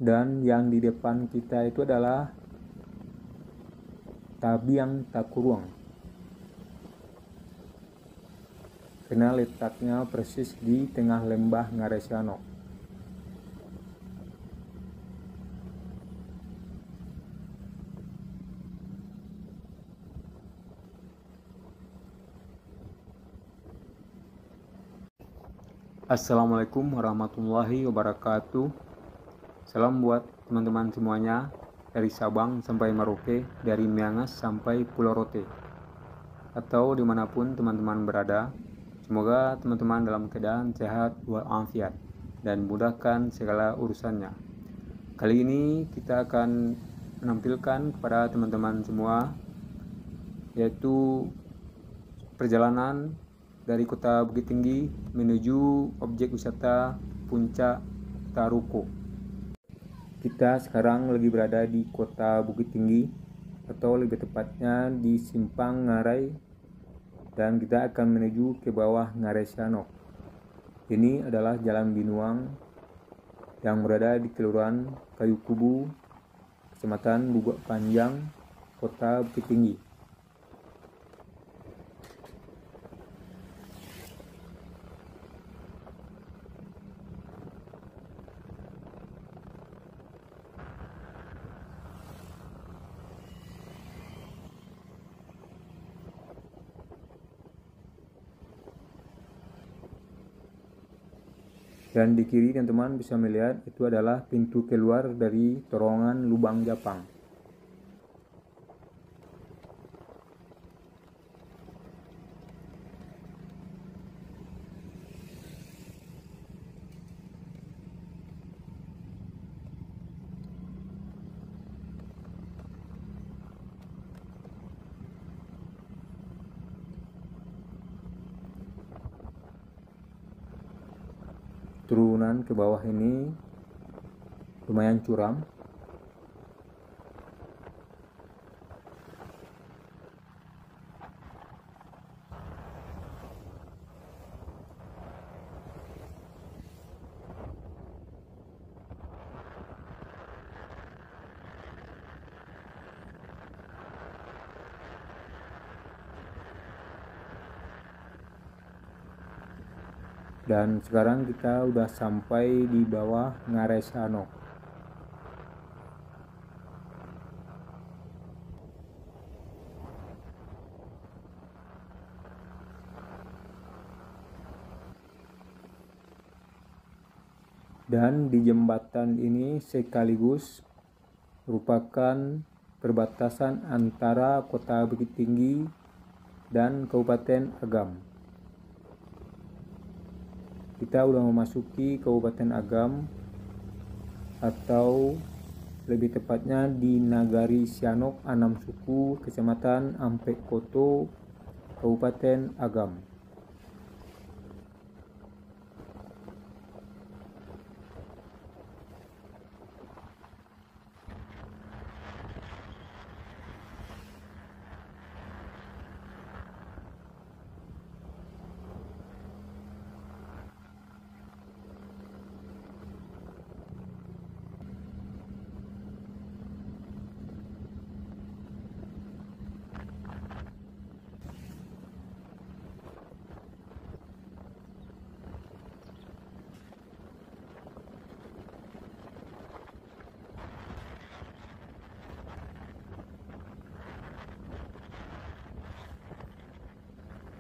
Dan yang di depan kita itu adalah Tabiang Takuruang, karena letaknya persis di tengah lembah Ngaresanok. Assalamualaikum warahmatullahi wabarakatuh. Salam buat teman-teman semuanya, dari Sabang sampai Merauke, dari Miangas sampai Pulau Rote, atau dimanapun teman-teman berada. Semoga teman-teman dalam keadaan sehat walafiat dan mudahkan segala urusannya. Kali ini kita akan menampilkan kepada teman-teman semua yaitu perjalanan dari kota Bukit Tinggi menuju objek wisata Puncak Taruko. Kita sekarang lagi berada di kota Bukit Tinggi, atau lebih tepatnya di Simpang Ngarai, dan kita akan menuju ke bawah Ngaresanok. Ini adalah Jalan Binuang yang berada di Kelurahan Kayu Kubu, Kecamatan Bubak Panjang, Kota Bukit Tinggi. Dan di kiri teman-teman bisa melihat itu adalah pintu keluar dari terowongan Lubang Japang. Turunan ke bawah ini lumayan curam. Dan sekarang kita udah sampai di bawah Ngaresanok. Dan di jembatan ini sekaligus merupakan perbatasan antara Kota Bukit Tinggi dan Kabupaten Agam. Kita udah memasuki Kabupaten Agam, atau lebih tepatnya di Nagari Sianok Anam Suku, Kecamatan Ampek Koto, Kabupaten Agam.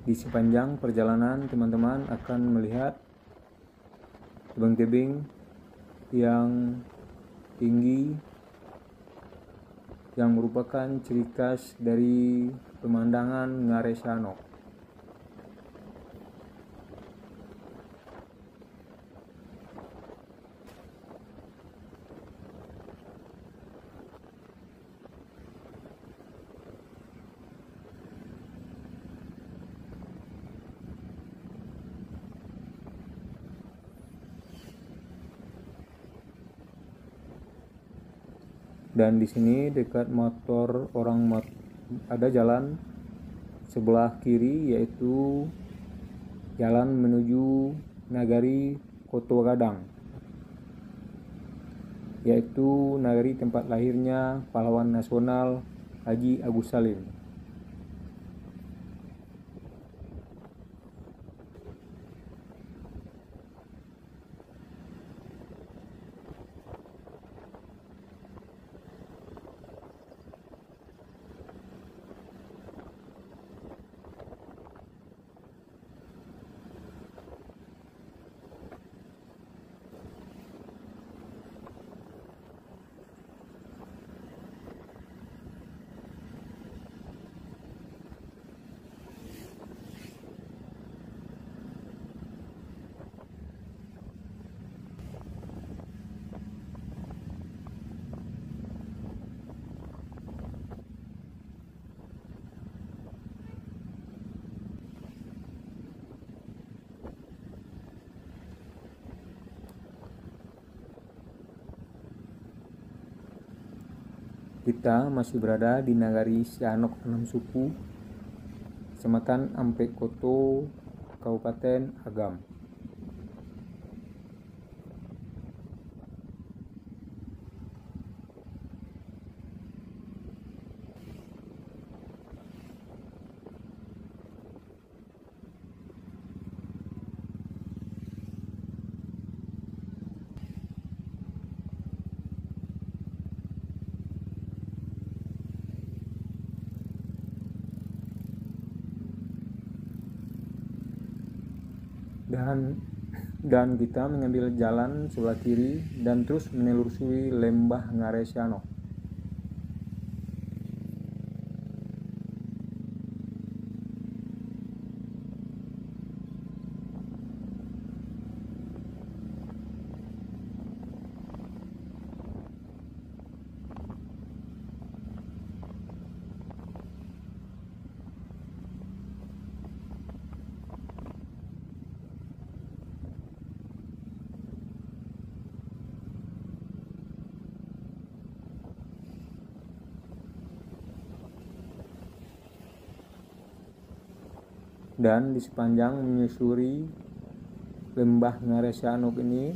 Di sepanjang perjalanan teman-teman akan melihat tebing-tebing yang tinggi yang merupakan ciri khas dari pemandangan Ngaresanok. Dan di sini dekat motor ada jalan sebelah kiri, yaitu jalan menuju Nagari Koto Gadang. yaitu nagari tempat lahirnya pahlawan nasional Haji Agus Salim. Kita masih berada di Nagari Sianok 6 Suku, Kecamatan Ampekoto, Kabupaten Agam. Dan kita mengambil jalan sebelah kiri dan terus menelusuri lembah Ngare Sianok. Dan di sepanjang menyusuri lembah Ngare Sianok ini,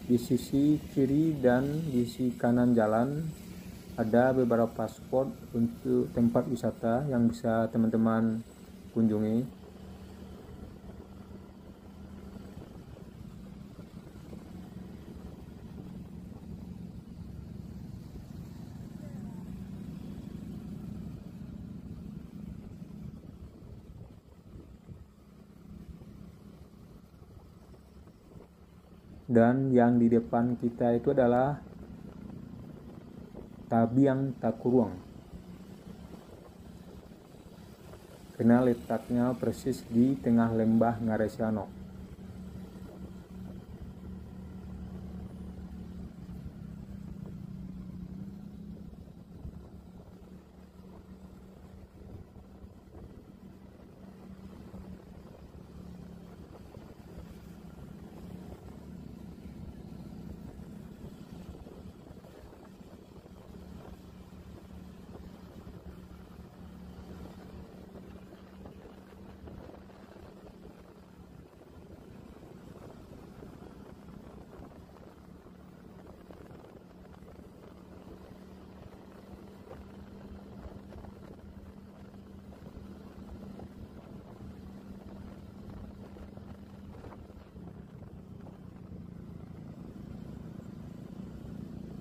di sisi kiri dan di sisi kanan jalan ada beberapa spot untuk tempat wisata yang bisa teman-teman kunjungi. Dan yang di depan kita itu adalah Tabiang Takuruang, karena letaknya persis di tengah lembah Ngare Sianok.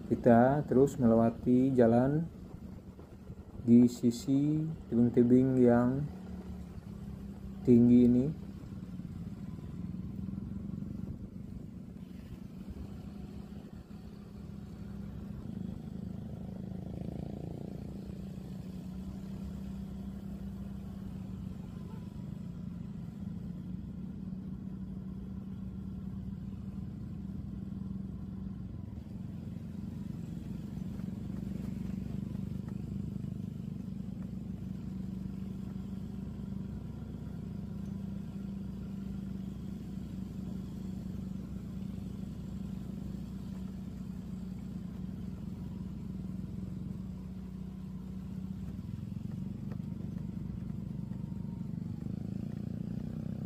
Kita terus melewati jalan di sisi tebing-tebing yang tinggi ini.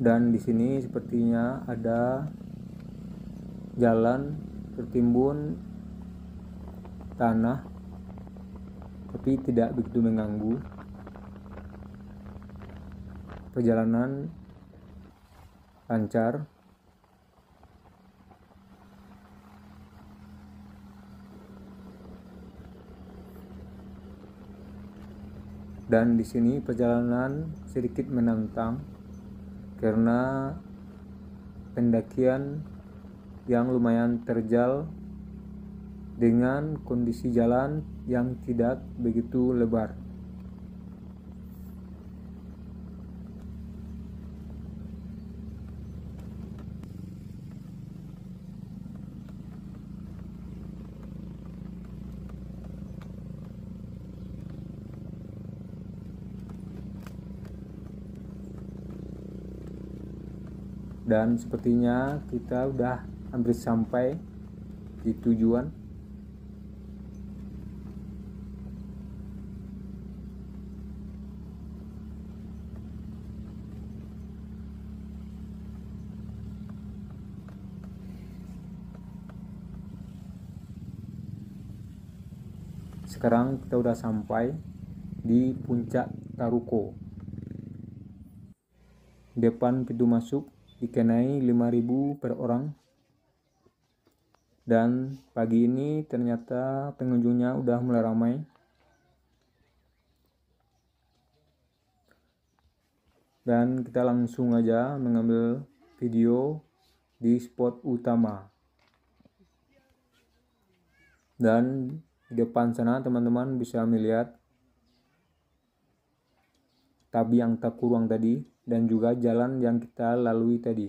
Dan di sini sepertinya ada jalan tertimbun tanah, tapi tidak begitu mengganggu. Perjalanan lancar. Dan di sini perjalanan sedikit menantang karena pendakian yang lumayan terjal dengan kondisi jalan yang tidak begitu lebar. Dan sepertinya kita udah hampir sampai di tujuan. Sekarang kita udah sampai di puncak Taruko. Depan pintu masuk dikenai 5.000 per orang. Dan pagi ini ternyata pengunjungnya udah mulai ramai. Dan kita langsung aja mengambil video di spot utama. Dan di depan sana teman-teman bisa melihat Tabiang Takuruang tadi dan juga jalan yang kita lalui tadi.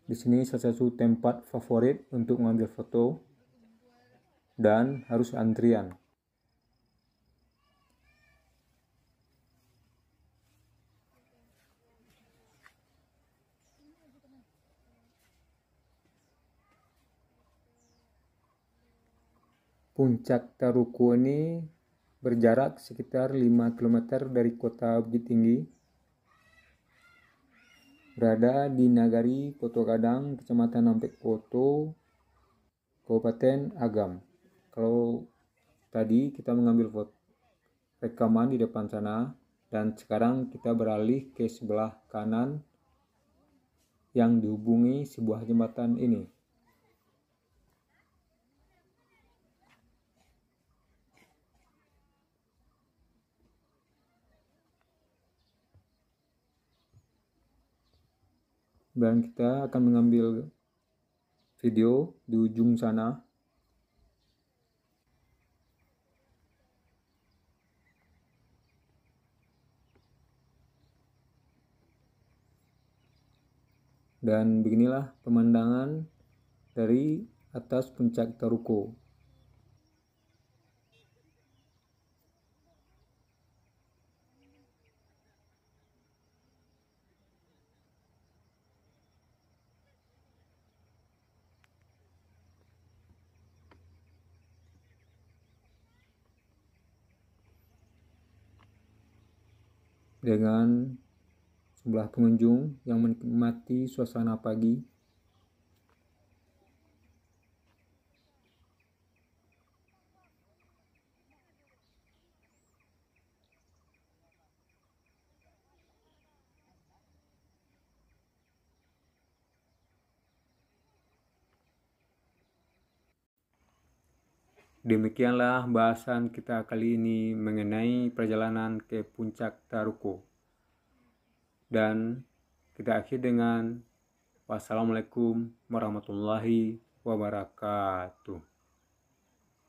Di sini salah satu tempat favorit untuk mengambil foto dan harus antrian. Puncak Taruko ini berjarak sekitar 5 km dari kota Bukit Tinggi. Berada di Nagari Koto Kadang, Kecamatan Nampek Koto, Kabupaten Agam. Kalau tadi kita mengambil foto rekaman di depan sana, dan sekarang kita beralih ke sebelah kanan yang dihubungi sebuah jembatan ini. Dan kita akan mengambil video di ujung sana. Dan beginilah pemandangan dari atas puncak Taruko. Dengan jumlah pengunjung yang menikmati suasana pagi. Demikianlah bahasan kita kali ini mengenai perjalanan ke puncak Taruko. Dan kita akhiri dengan wassalamualaikum warahmatullahi wabarakatuh.